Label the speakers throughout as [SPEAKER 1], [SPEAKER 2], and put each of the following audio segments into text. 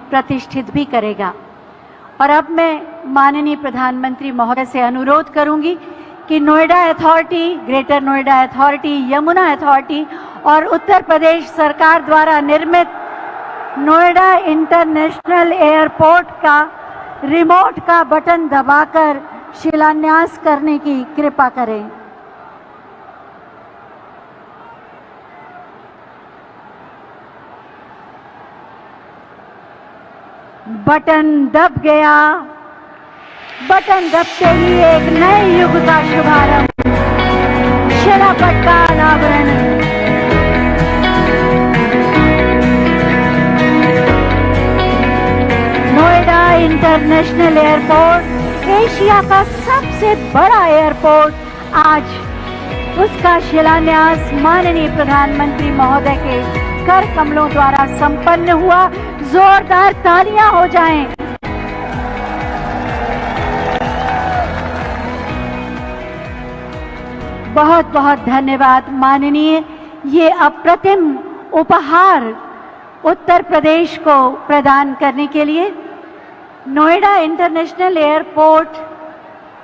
[SPEAKER 1] प्रतिष्ठित भी करेगा। और अब मैं माननीय प्रधानमंत्री महोदय से अनुरोध करूंगी कि Noida authority, greater Noida authority, Yamuna authority और उत्तर प्रदेश सरकार द्वारा निर्मित नोएडा इंटरनेशनल एयरपोर्ट का रिमोट का बटन दबाकर शिलान्यास करने की कृपा करें। बटन दब गया। बटन दबते ही एक नए युग का शुभारंभ, शिलापट का अनावरण। नोएडा इंटरनेशनल एयरपोर्ट एशिया का सबसे बड़ा एयरपोर्ट, आज उसका शिलान्यास माननीय प्रधानमंत्री महोदय के कर कमलों द्वारा संपन्न हुआ। जोरदार तालियां हो जाएं। बहुत बहुत धन्यवाद माननीय। ये अप्रतिम उपहार उत्तर प्रदेश को प्रदान करने के लिए। नोएडा इंटरनेशनल एयरपोर्ट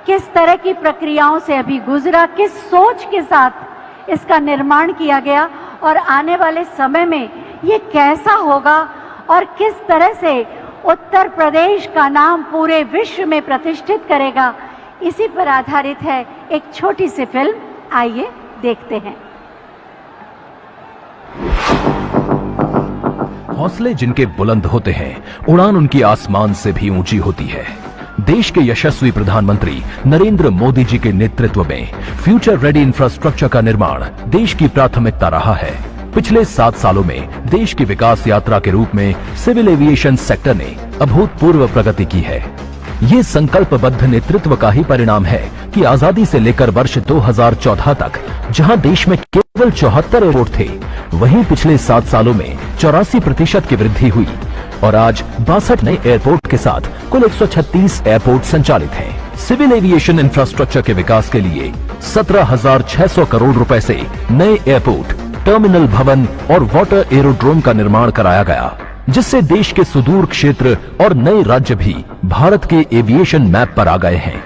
[SPEAKER 1] किस तरह की प्रक्रियाओं से अभी गुजरा, किस सोच के साथ इसका निर्माण किया गया और आने वाले समय में ये कैसा होगा और किस तरह से उत्तर प्रदेश का नाम पूरे विश्व में प्रतिष्ठित करेगा, इसी पर आधारित है एक छोटी सी फिल्म। आइए देखते हैं।
[SPEAKER 2] हौसले जिनके बुलंद होते हैं, उड़ान उनकी आसमान से भी ऊंची होती है। देश के यशस्वी प्रधानमंत्री नरेंद्र मोदी जी के नेतृत्व में फ्यूचर रेडी इंफ्रास्ट्रक्चर का निर्माण देश की प्राथमिकता रहा है। पिछले 7 सालों में देश की विकास यात्रा के रूप में सिविल एविएशन सेक्टर ने अभूतपूर्व प्रगति की है। ये संकल्पबद्ध नेतृत्व का ही परिणाम है कि आजादी से लेकर वर्ष 2014 तक जहां देश में केवल 74 एयरपोर्ट थे, वहीं पिछले 7 सालों में 84% की वृद्धि हुई और आज 62 नए एयरपोर्ट के साथ कुल 136 एयरपोर्ट संचालित हैं। सिविल एविएशन इंफ्रास्ट्रक्चर के विकास के लिए 17,600 करोड़ रुपए से नए एयरपोर्ट, टर्मिनल भवन और वाटर एरोड्रोम का निर्माण कराया गया, जिससे देश के सुदूर क्षेत्र और नए राज्य भी भारत के एविएशन मैप पर आ गए हैं।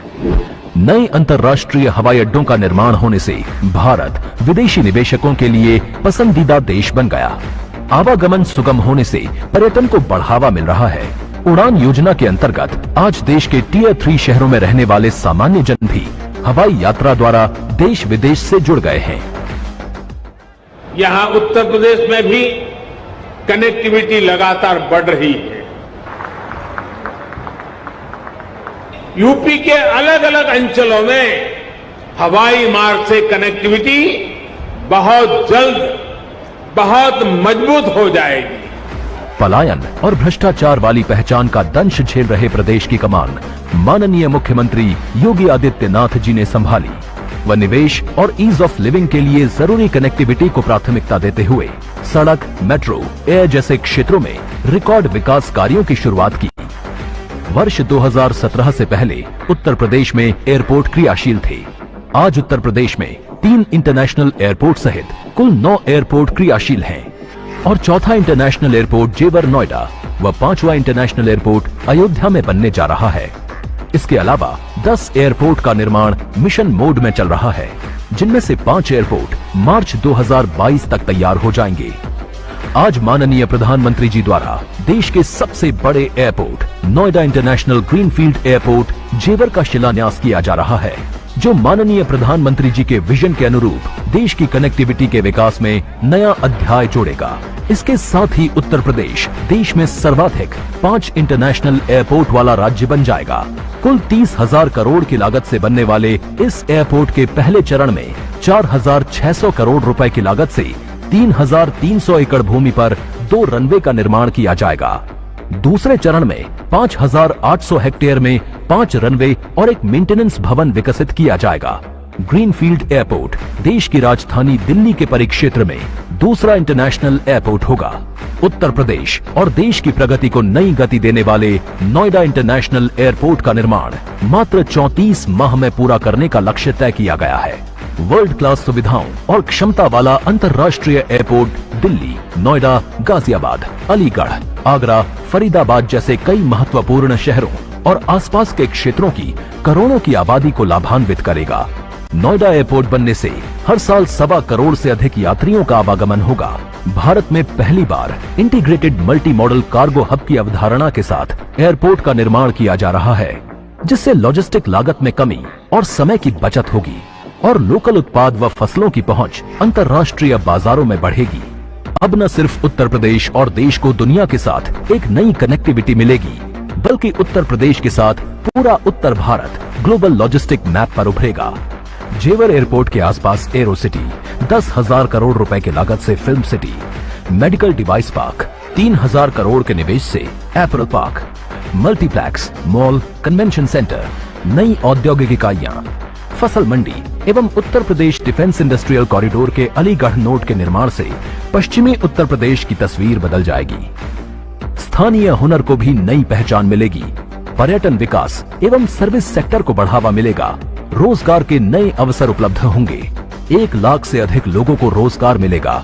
[SPEAKER 2] नए अंतर्राष्ट्रीय हवाई अड्डों का निर्माण होने से भारत विदेशी निवेशकों के लिए पसंदीदा देश बन गया। आवागमन सुगम होने से पर्यटन को बढ़ावा मिल रहा है। उड़ान योजना के अंतर्गत आज देश के टियर 3 शहरों में रहने वाले सामान्य जन भी हवाई यात्रा द्वारा देश विदेश से जुड़ गए हैं।
[SPEAKER 3] यहाँ उत्तर प्रदेश में भी कनेक्टिविटी लगातार बढ़ रही है। यूपी के अलग अलग अंचलों में हवाई मार्ग से कनेक्टिविटी बहुत जल्द, बहुत मजबूत हो जाएगी।
[SPEAKER 2] पलायन और भ्रष्टाचार वाली पहचान का दंश झेल रहे प्रदेश की कमान माननीय मुख्यमंत्री योगी आदित्यनाथ जी ने संभाली व निवेश और ईज ऑफ लिविंग के लिए जरूरी कनेक्टिविटी को प्राथमिकता देते हुए सड़क, मेट्रो, एयर जैसे क्षेत्रों में रिकॉर्ड विकास कार्यों की शुरुआत की। वर्ष 2017 से पहले उत्तर प्रदेश में एयरपोर्ट क्रियाशील थे। आज उत्तर प्रदेश में 3 इंटरनेशनल एयरपोर्ट सहित कुल 9 एयरपोर्ट क्रियाशील हैं और चौथा इंटरनेशनल एयरपोर्ट जेवर नोएडा व 5वां इंटरनेशनल एयरपोर्ट अयोध्या में बनने जा रहा है। इसके अलावा 10 एयरपोर्ट का निर्माण मिशन मोड में चल रहा है, जिनमें से 5 एयरपोर्ट मार्च 2022 तक तैयार हो जाएंगे। आज माननीय प्रधानमंत्री जी द्वारा देश के सबसे बड़े airport Noida international greenfield airport जेवर का शिलान्यास किया जा रहा है, जो माननीय प्रधानमंत्री जी के विजन के अनुरूप देश की कनेक्टिविटी के विकास में नया अध्याय जोड़ेगा। इसके साथ ही उत्तर प्रदेश देश में सर्वाधिक 5 इंटरनेशनल एयरपोर्ट वाला राज्य बन जाएगा। कुल 30,000 करोड़ की लागत से बनने वाले इस एयरपोर्ट के पहले चरण में 4,600 करोड़ रुपए की लागत से 3,300 एकड़ भूमि पर 2 रनवे का निर्माण किया जाएगा। दूसरे चरण में 5,800 हेक्टेयर में 5 रनवे और एक मेंटेनेंस भवन विकसित किया जाएगा। ग्रीनफील्ड एयरपोर्ट देश की राजधानी दिल्ली के परिक्षेत्र में दूसरा इंटरनेशनल एयरपोर्ट होगा। उत्तर प्रदेश और देश की प्रगति को नई गति देने वाले नोएडा इंटरनेशनल एयरपोर्ट का निर्माण मात्र 34 माह में पूरा करने का लक्ष्य तय किया गया है। वर्ल्ड क्लास सुविधाओं और क्षमता वाला अंतर्राष्ट्रीय एयरपोर्ट दिल्ली, नोएडा, गाजियाबाद, अलीगढ़, आगरा, फरीदाबाद जैसे कई महत्वपूर्ण शहरों और आसपास के क्षेत्रों की करोड़ों की आबादी को लाभान्वित करेगा। नोएडा एयरपोर्ट बनने से हर साल 1.25 करोड़ से अधिक यात्रियों का आवागमन होगा। भारत में पहली बार integrated multi modal cargo hub की अवधारणा के साथ एयरपोर्ट का निर्माण किया जा रहा है, जिससे लॉजिस्टिक लागत में कमी और समय की बचत होगी और लोकल उत्पाद व फसलों की पहुंच अंतर्राष्ट्रीय बाजारों में बढ़ेगी। अब न सिर्फ उत्तर प्रदेश और देश को दुनिया के साथ एक नई कनेक्टिविटी मिलेगी, बल्कि उत्तर प्रदेश के साथ पूरा उत्तर भारत ग्लोबल लॉजिस्टिक मैप पर उभरेगा। जेवर एयरपोर्ट के आसपास एरो सिटी, 10,000 करोड़ रुपए की लागत से film city, medical device park, 3,000 crore के निवेश से Apple park, multiplex, mall, convention centre, नई औद्योगिक इकाइयां, फसल मंडी एवं Uttar Pradesh defence industrial corridor के अलीगढ़ नोड के निर्माण से पश्चिमी उत्तर प्रदेश की तस्वीर बदल जाएगी। स्थानीय हुनर को भी नई पहचान मिलेगी, पर्यटन विकास एवं सर्विस सेक्टर को बढ़ावा मिलेगा, रोजगार के नए अवसर उपलब्ध होंगे, 1 लाख से अधिक लोगों को रोजगार मिलेगा।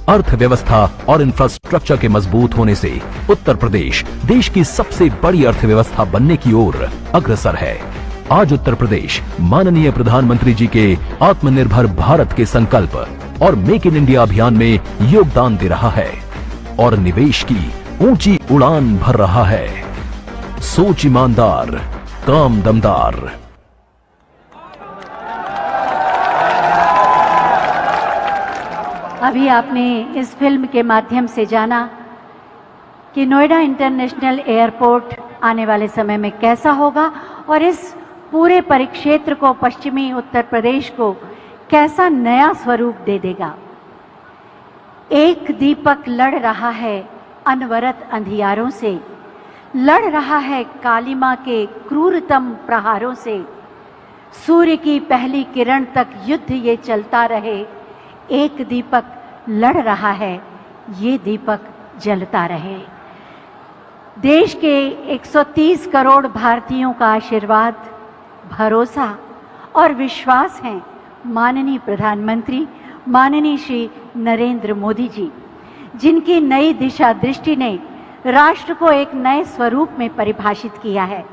[SPEAKER 2] अर्थव्यवस्था और इंफ्रास्ट्रक्चर के मजबूत होने से उत्तर प्रदेश देश की सबसे बड़ी अर्थव्यवस्था बनने की ओर अग्रसर है। आज उत्तर प्रदेश माननीय प्रधानमंत्री जी के आत्मनिर्भर भारत के संकल्प और मेक इन इंडिया अभियान में योगदान दे रहा है और निवेश की ऊंची उड़ान भर रहा है। सोच ईमानदार, काम दमदार।
[SPEAKER 1] अभी आपने इस फिल्म के माध्यम से जाना कि नोएडा इंटरनेशनल एयरपोर्ट आने वाले समय में कैसा होगा और इस पूरे परिक्षेत्र को, पश्चिमी उत्तर प्रदेश को कैसा नया स्वरूप दे देगा। एक दीपक लड़ रहा है अनवरत अंधियारों से, लड़ रहा है कालिमा के क्रूरतम प्रहारों से। सूर्य की पहली किरण तक युद्ध ये चलता रहे, एक दीपक लड़ रहा है, ये दीपक जलता रहे। देश के 130 करोड़ भारतीयों का आशीर्वाद, भरोसा और विश्वास है माननीय प्रधानमंत्री माननीय श्री नरेंद्र मोदी जी, जिनकी नई दिशा दृष्टि ने राष्ट्र को एक नए स्वरूप में परिभाषित किया है।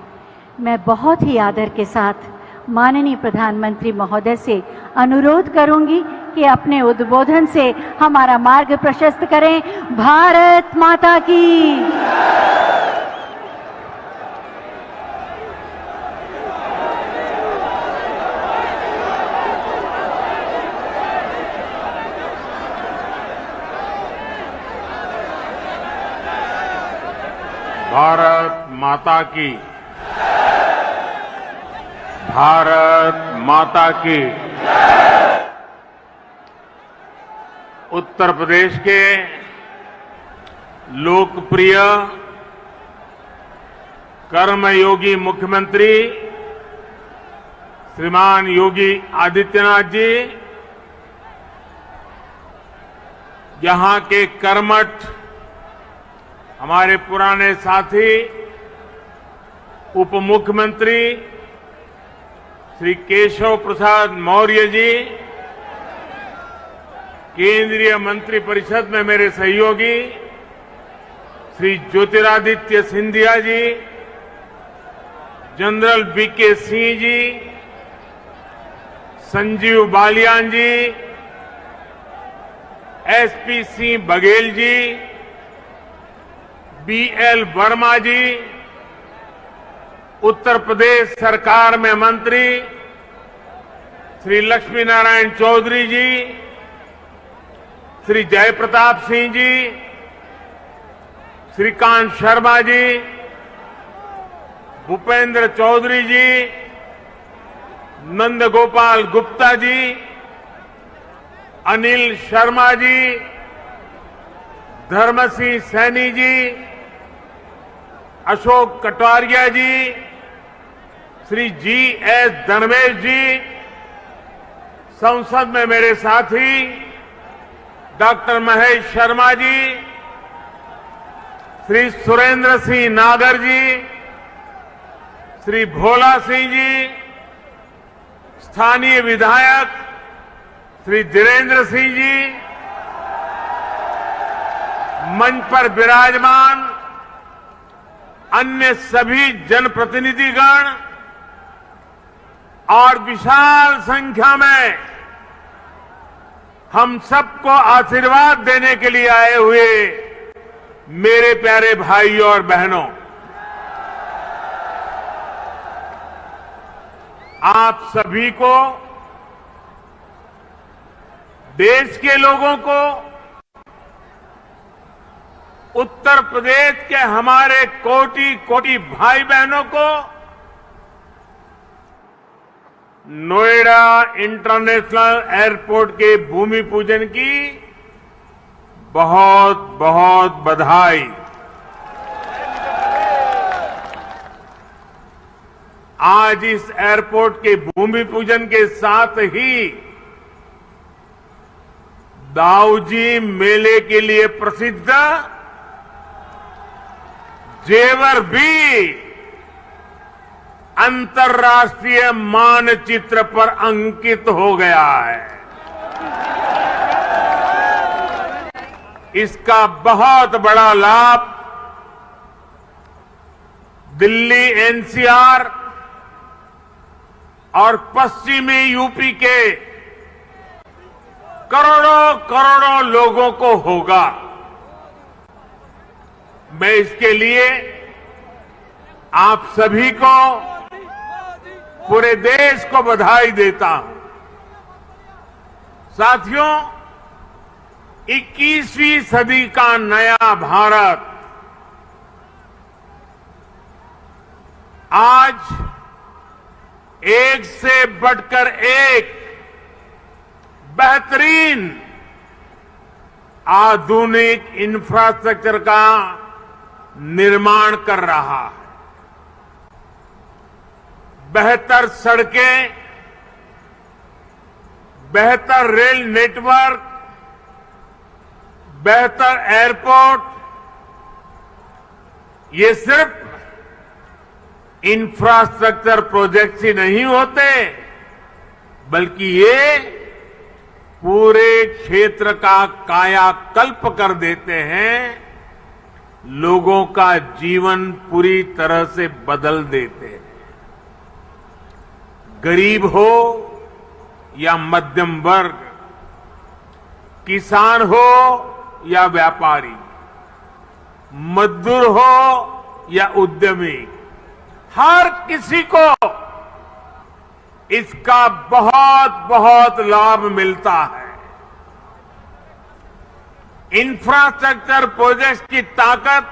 [SPEAKER 1] मैं बहुत ही आदर के साथ माननीय प्रधानमंत्री महोदय से अनुरोध करूंगी कि अपने उद्बोधन से हमारा मार्ग प्रशस्त करें। भारत माता की।
[SPEAKER 3] भारत माता की। भारत माता की। उत्तर प्रदेश के लोकप्रिय कर्मयोगी मुख्यमंत्री श्रीमान योगी आदित्यनाथ जी यहां के कर्मठ हमारे पुराने साथी उप मुख्यमंत्री श्री केशव प्रसाद मौर्य जी, केंद्रीय मंत्रिपरिषद में मेरे सहयोगी श्री ज्योतिरादित्य सिंधिया जी, जनरल वीके सिंह जी, संजीव बालियान जी, एसपी सिंह बघेल जी, बीएल वर्मा जी, उत्तर प्रदेश सरकार में मंत्री श्री लक्ष्मी नारायण चौधरी जी, श्री जयप्रताप सिंह जी, श्रीकांत शर्मा जी, भूपेंद्र चौधरी जी, नंदगोपाल गुप्ता जी, अनिल शर्मा जी, धर्मसिंह सैनी जी, अशोक कटारिया जी, श्री जी.एस. धर्मेश जी, संसद में मेरे साथी डॉक्टर महेश शर्मा जी, श्री सुरेंद्र सिंह नागर जी, श्री भोला सिंह जी, स्थानीय विधायक श्री धीरेन्द्र सिंह जी, मंच पर विराजमान अन्य सभी जनप्रतिनिधिगण और विशाल संख्या में हम सबको आशीर्वाद देने के लिए आए हुए मेरे प्यारे भाइयों और बहनों, आप सभी को, देश के लोगों को, उत्तर प्रदेश के हमारे कोटि कोटि भाई बहनों को नोएडा इंटरनेशनल एयरपोर्ट के भूमि पूजन की बहुत बहुत बधाई। आज इस एयरपोर्ट के भूमि पूजन के साथ ही दाऊजी मेले के लिए प्रसिद्ध जेवर भी अंतर्राष्ट्रीय मानचित्र पर अंकित हो गया है। इसका बहुत बड़ा लाभ दिल्ली एनसीआर और पश्चिमी यूपी के करोड़ों करोड़ों लोगों को होगा। मैं इसके लिए आप सभी को, पूरे देश को बधाई देता हूं। साथियों, 21वीं सदी का नया भारत आज एक से बढ़कर एक बेहतरीन आधुनिक इंफ्रास्ट्रक्चर का निर्माण कर रहा है। बेहतर सड़कें, बेहतर रेल नेटवर्क, बेहतर एयरपोर्ट, ये सिर्फ इंफ्रास्ट्रक्चर प्रोजेक्ट्स ही नहीं होते, बल्कि ये पूरे क्षेत्र का कायाकल्प कर देते हैं, लोगों का जीवन पूरी तरह से बदल देते हैं। गरीब हो या मध्यम वर्ग, किसान हो या व्यापारी, मजदूर हो या उद्यमी, हर किसी को इसका बहुत बहुत लाभ मिलता है। इंफ्रास्ट्रक्चर प्रोजेक्ट्स की ताकत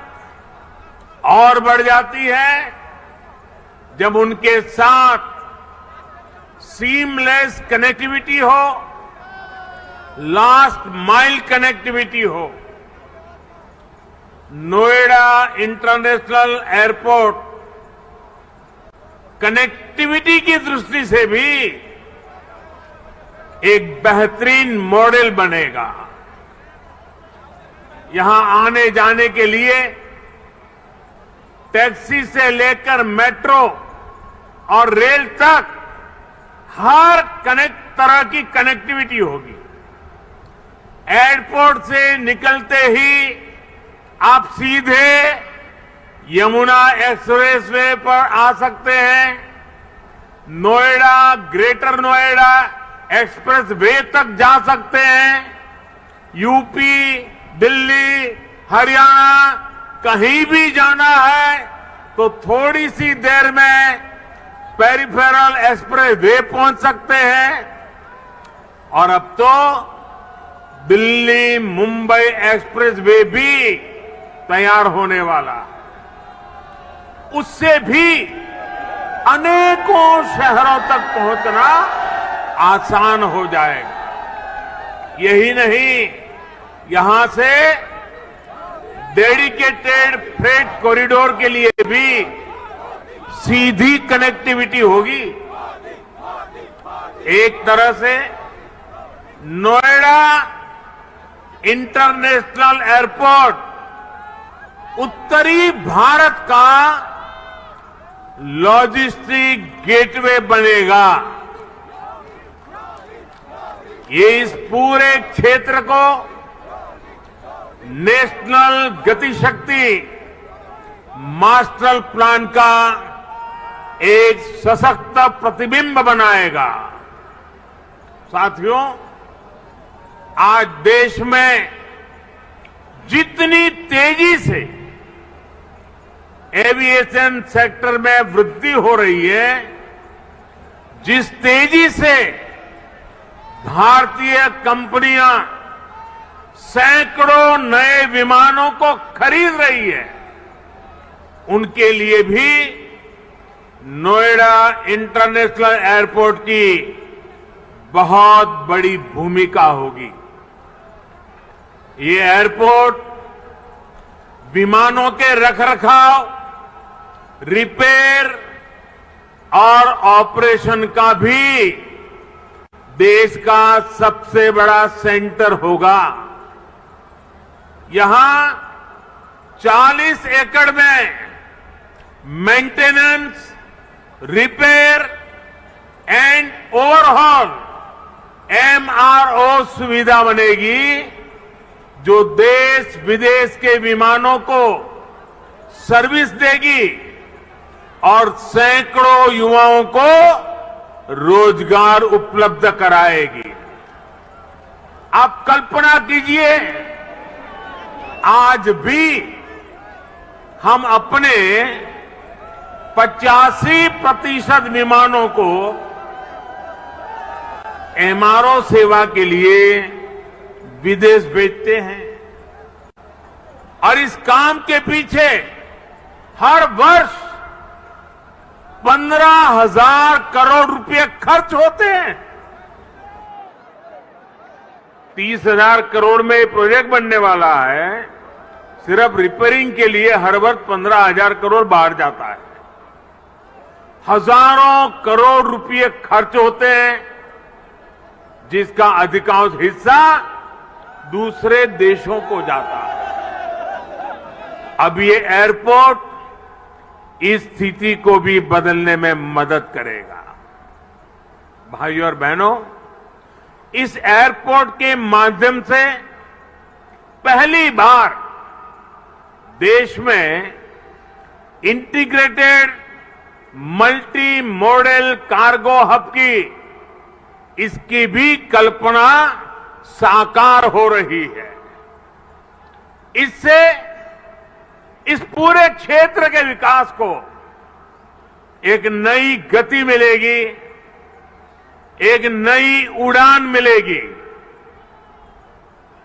[SPEAKER 3] और बढ़ जाती है जब उनके साथ सीमलेस कनेक्टिविटी हो, लास्ट माइल कनेक्टिविटी हो। नोएडा इंटरनेशनल एयरपोर्ट कनेक्टिविटी की दृष्टि से भी एक बेहतरीन मॉडल बनेगा। यहां आने जाने के लिए टैक्सी से लेकर मेट्रो और रेल तक हर तरह की कनेक्टिविटी होगी। एयरपोर्ट से निकलते ही आप सीधे यमुना एक्सप्रेस वे पर आ सकते हैं। Noida, greater Noida express way तक जा सकते हैं। यूपी, दिल्ली, हरियाणा कहीं भी जाना है तो थोड़ी सी देर में पेरिफेरल एक्सप्रेस वे पहुंच सकते हैं। और अब तो दिल्ली मुंबई एक्सप्रेस वे भी तैयार होने वाला है। उससे भी अनेकों शहरों तक पहुंचना आसान हो जाएगा। यही नहीं, यहां से डेडिकेटेड फ्रेट कॉरिडोर के लिए भी सीधी कनेक्टिविटी होगी। एक तरह से नोएडा इंटरनेशनल एयरपोर्ट उत्तरी भारत का लॉजिस्टिक गेटवे बनेगा। ये इस पूरे क्षेत्र को नेशनल गति शक्ति मास्टर प्लान का एक सशक्त प्रतिबिंब बनाएगा। साथियों, आज देश में जितनी तेजी से एविएशन सेक्टर में वृद्धि हो रही है, जिस तेजी से भारतीय कंपनियां सैकड़ों नए विमानों को खरीद रही है, उनके लिए भी नोएडा इंटरनेशनल एयरपोर्ट की बहुत बड़ी भूमिका होगी। ये एयरपोर्ट विमानों के रखरखाव, रिपेयर और ऑपरेशन का भी देश का सबसे बड़ा सेंटर होगा। यहां 40 एकड़ में maintenance, repair and overhaul MRO सुविधा बनेगी, जो देश विदेश के विमानों को सर्विस देगी और सैकड़ों युवाओं को रोजगार उपलब्ध कराएगी। आप कल्पना कीजिए, आज भी हम अपने 85% विमानों को MRO सेवा के लिए विदेश भेजते हैं और इस काम के पीछे हर वर्ष 15,000 करोड़ रुपए खर्च होते हैं। 30,000 करोड़ में प्रोजेक्ट बनने वाला है। सिर्फ रिपेयरिंग के लिए हर वर्ष 15,000 करोड़ बाहर जाता है। हजारों करोड़ रुपए खर्च होते हैं, जिसका अधिकांश हिस्सा दूसरे देशों को जाता है। अब ये एयरपोर्ट इस स्थिति को भी बदलने में मदद करेगा। भाइयों और बहनों, इस एयरपोर्ट के माध्यम से पहली बार देश में integrated multi modal cargo hub की इसकी भी कल्पना साकार हो रही है। इससे इस पूरे क्षेत्र के विकास को एक नई गति मिलेगी, एक नई उड़ान मिलेगी।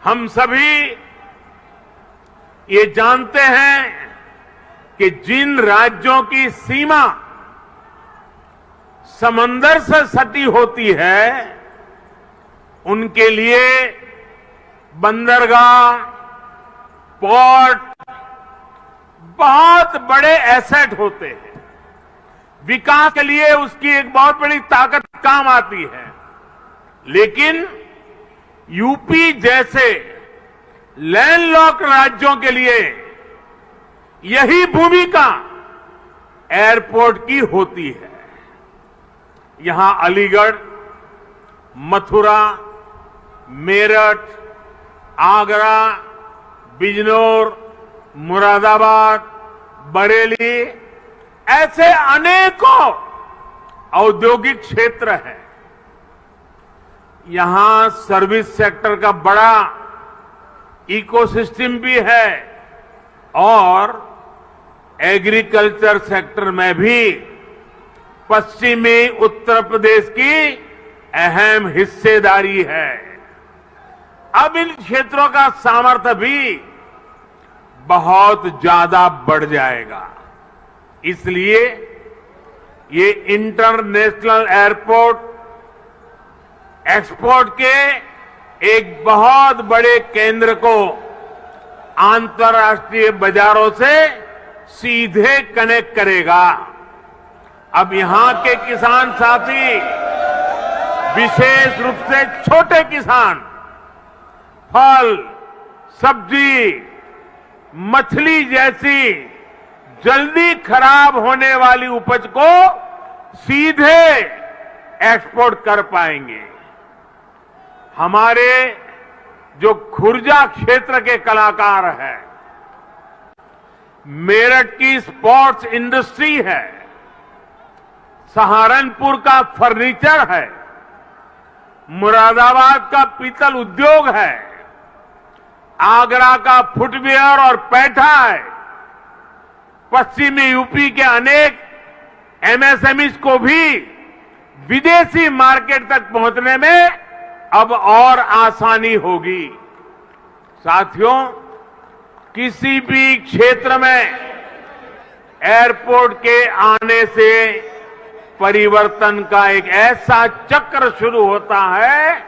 [SPEAKER 3] हम सभी ये जानते हैं कि जिन राज्यों की सीमा समंदर से सटी होती है, उनके लिए बंदरगाह, पोर्ट बहुत बड़े एसेट होते हैं। विकास के लिए उसकी एक बहुत बड़ी ताकत काम आती है। लेकिन यूपी जैसे लैंडलॉक्ड राज्यों के लिए यही भूमिका एयरपोर्ट की होती है। यहां अलीगढ़, मथुरा, मेरठ, आगरा, बिजनौर, मुरादाबाद, बरेली ऐसे अनेकों औद्योगिक क्षेत्र हैं। यहां सर्विस सेक्टर का बड़ा इकोसिस्टम भी है और एग्रीकल्चर सेक्टर में भी पश्चिमी उत्तर प्रदेश की अहम हिस्सेदारी है। अब इन क्षेत्रों का सामर्थ्य भी बहुत ज्यादा बढ़ जाएगा। इसलिए ये इंटरनेशनल एयरपोर्ट एक्सपोर्ट के एक बहुत बड़े केंद्र को अंतर्राष्ट्रीय बाजारों से सीधे कनेक्ट करेगा। अब यहां के किसान साथी, विशेष रूप से छोटे किसान, फल, सब्जी, मछली जैसी जल्दी खराब होने वाली उपज को सीधे एक्सपोर्ट कर पाएंगे। हमारे जो खुर्जा क्षेत्र के कलाकार हैं, मेरठ की स्पोर्ट्स इंडस्ट्री है, सहारनपुर का फर्नीचर है, मुरादाबाद का पीतल उद्योग है, आगरा का फुटवियर और पैठा है, पश्चिमी यूपी के अनेक एमएसएमईज को भी विदेशी मार्केट तक पहुंचने में अब और आसानी होगी। साथियों, किसी भी क्षेत्र में एयरपोर्ट के आने से परिवर्तन का एक ऐसा चक्र शुरू होता है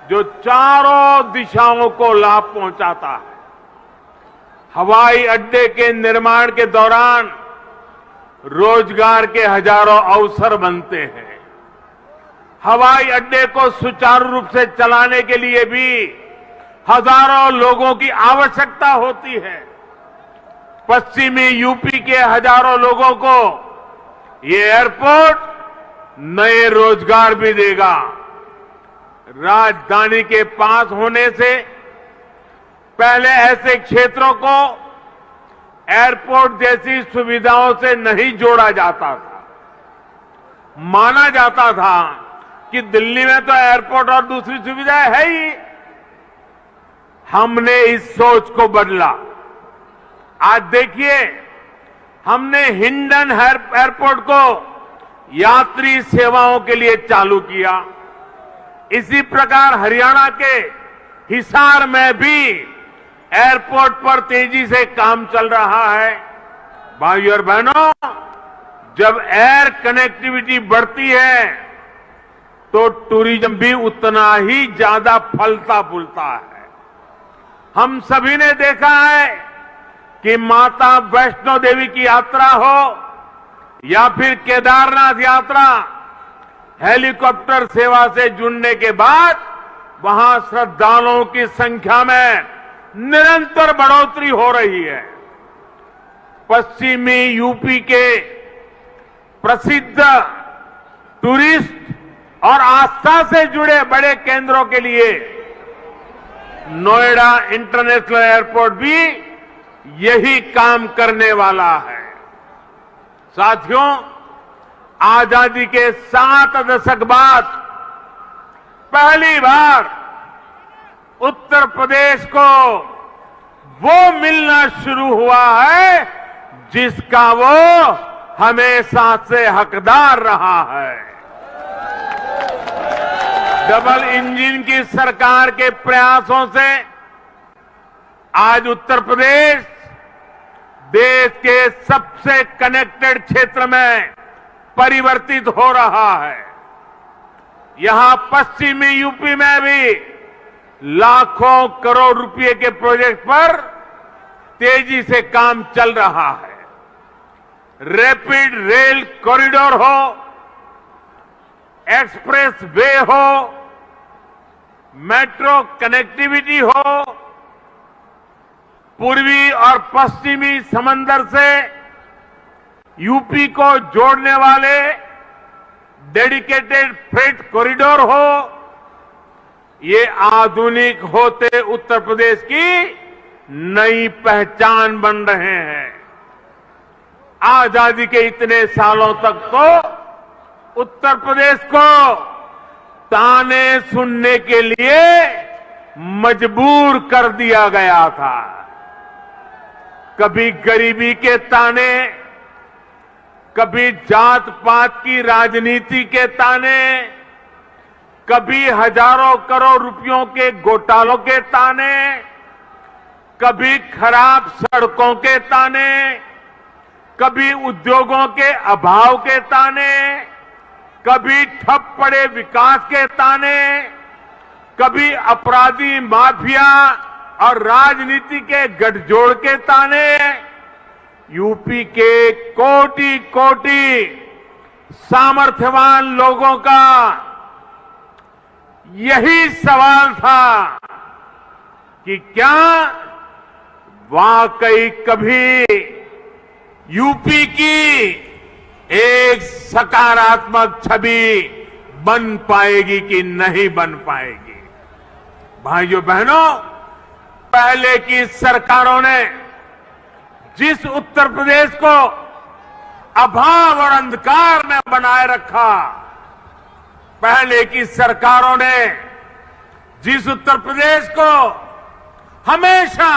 [SPEAKER 3] जो चारों दिशाओं को लाभ पहुंचाता है। हवाई अड्डे के निर्माण के दौरान रोजगार के हजारों अवसर बनते हैं। हवाई अड्डे को सुचारू रूप से चलाने के लिए भी हजारों लोगों की आवश्यकता होती है। पश्चिमी यूपी के हजारों लोगों को ये एयरपोर्ट नए रोजगार भी देगा। राजधानी के पास होने से पहले ऐसे क्षेत्रों को एयरपोर्ट जैसी सुविधाओं से नहीं जोड़ा जाता था। माना जाता था कि दिल्ली में तो एयरपोर्ट और दूसरी सुविधाएं है ही। हमने इस सोच को बदला। आज देखिए, हमने हिंडन एयरपोर्ट को यात्री सेवाओं के लिए चालू किया। इसी प्रकार हरियाणा के हिसार में भी एयरपोर्ट पर तेजी से काम चल रहा है। भाइयों और बहनों, जब एयर कनेक्टिविटी बढ़ती है तो टूरिज्म भी उतना ही ज्यादा फलता फूलता है। हम सभी ने देखा है कि माता वैष्णो देवी की यात्रा हो या फिर केदारनाथ यात्रा, हेलीकॉप्टर सेवा से जुड़ने के बाद वहां श्रद्धालुओं की संख्या में निरंतर बढ़ोतरी हो रही है। पश्चिमी यूपी के प्रसिद्ध टूरिस्ट और आस्था से जुड़े बड़े केंद्रों के लिए नोएडा इंटरनेशनल एयरपोर्ट भी यही काम करने वाला है। साथियों, आजादी के 7 दशक बाद पहली बार उत्तर प्रदेश को वो मिलना शुरू हुआ है जिसका वो हमेशा से हकदार रहा है। डबल इंजन की सरकार के प्रयासों से आज उत्तर प्रदेश देश के सबसे कनेक्टेड क्षेत्र में परिवर्तित हो रहा है। यहां पश्चिमी यूपी में भी लाखों करोड़ रुपए के प्रोजेक्ट पर तेजी से काम चल रहा है। रैपिड रेल कॉरिडोर हो, एक्सप्रेस वे हो, मेट्रो कनेक्टिविटी हो, पूर्वी और पश्चिमी समंदर से यूपी को जोड़ने वाले डेडिकेटेड फ्रेट कॉरिडोर हो, ये आधुनिक होते उत्तर प्रदेश की नई पहचान बन रहे हैं। आजादी के इतने सालों तक तो उत्तर प्रदेश को ताने सुनने के लिए मजबूर कर दिया गया था। कभी गरीबी के ताने, कभी जात पात की राजनीति के ताने, कभी हजारों करोड़ रुपयों के घोटालों के ताने, कभी खराब सड़कों के ताने, कभी उद्योगों के अभाव के ताने, कभी ठप पड़े विकास के ताने, कभी अपराधी माफिया और राजनीति के गठजोड़ के ताने। यूपी के कोटि कोटि सामर्थ्यवान लोगों का यही सवाल था कि क्या वाकई कभी यूपी की एक सकारात्मक छवि बन पाएगी कि नहीं बन पाएगी। भाइयों बहनों, पहले की सरकारों ने जिस उत्तर प्रदेश को अभाव और अंधकार में बनाए रखा, पहले की सरकारों ने जिस उत्तर प्रदेश को हमेशा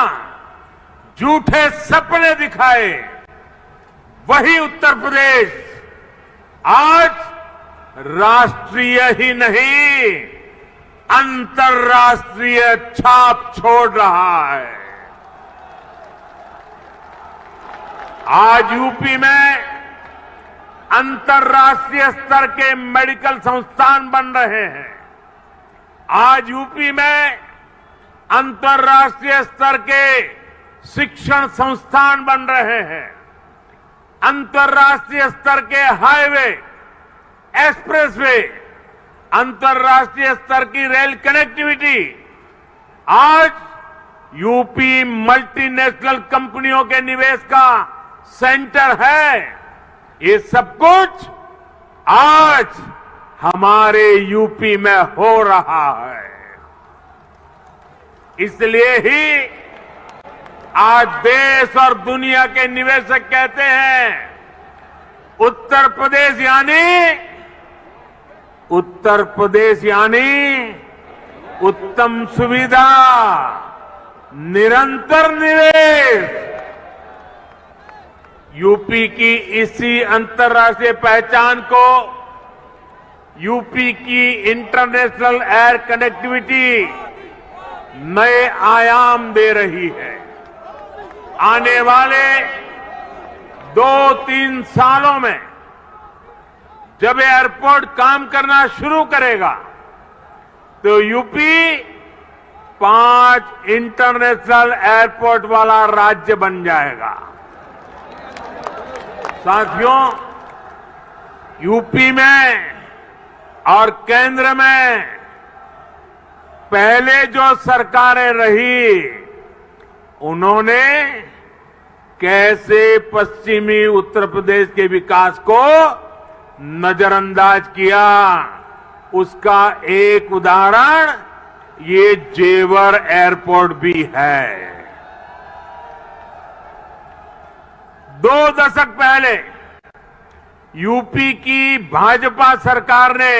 [SPEAKER 3] झूठे सपने दिखाए, वही उत्तर प्रदेश आज राष्ट्रीय ही नहीं, अंतर्राष्ट्रीय छाप छोड़ रहा है। आज यूपी में अंतर्राष्ट्रीय स्तर के मेडिकल संस्थान बन रहे हैं। आज यूपी में अंतर्राष्ट्रीय स्तर के शिक्षण संस्थान बन रहे हैं। अंतर्राष्ट्रीय स्तर के हाईवे, एक्सप्रेसवे, अंतर्राष्ट्रीय स्तर की रेल कनेक्टिविटी, आज यूपी मल्टीनेशनल कंपनियों के निवेश का सेंटर है। ये सब कुछ आज हमारे यूपी में हो रहा है। इसलिए ही आज देश और दुनिया के निवेशक कहते हैं, उत्तर प्रदेश यानी उत्तम सुविधा, निरंतर निवेश। यूपी की इसी अंतर्राष्ट्रीय पहचान को यूपी की इंटरनेशनल एयर कनेक्टिविटी नए आयाम दे रही है। आने वाले 2-3 सालों में जब एयरपोर्ट काम करना शुरू करेगा तो यूपी 5 इंटरनेशनल एयरपोर्ट वाला राज्य बन जाएगा। साथियों, यूपी में और केंद्र में पहले जो सरकारें रही, उन्होंने कैसे पश्चिमी उत्तर प्रदेश के विकास को नजरअंदाज किया, उसका एक उदाहरण ये जेवर एयरपोर्ट भी है। 2 दशक पहले यूपी की भाजपा सरकार ने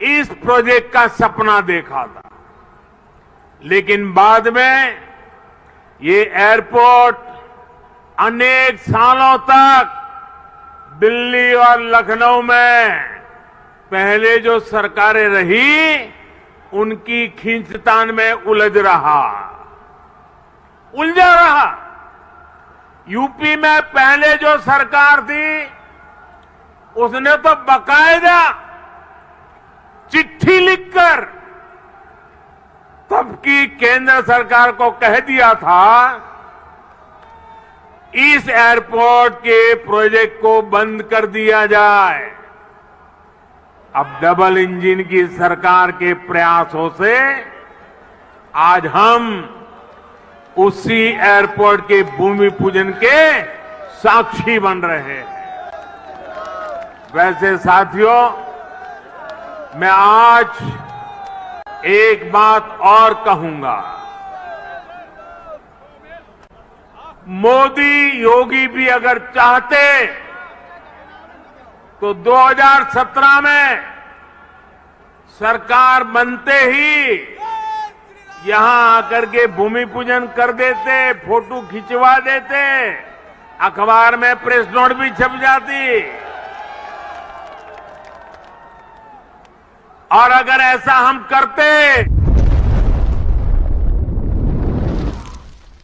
[SPEAKER 3] इस प्रोजेक्ट का सपना देखा था, लेकिन बाद में ये एयरपोर्ट अनेक सालों तक दिल्ली और लखनऊ में पहले जो सरकारें रही, उनकी खींचतान में उलझा रहा। यूपी में पहले जो सरकार थी, उसने तो बाकायदा चिट्ठी लिखकर तब की केंद्र सरकार को कह दिया था, इस एयरपोर्ट के प्रोजेक्ट को बंद कर दिया जाए। अब डबल इंजन की सरकार के प्रयासों से आज हम उसी एयरपोर्ट के भूमि पूजन के साक्षी बन रहे हैं। वैसे साथियों, मैं आज एक बात और कहूंगा। मोदी योगी भी अगर चाहते तो 2017 में सरकार बनते ही यहां आकर के भूमि पूजन कर देते, फोटो खिंचवा देते, अखबार में प्रेस नोट भी छप जाती। और अगर ऐसा हम करते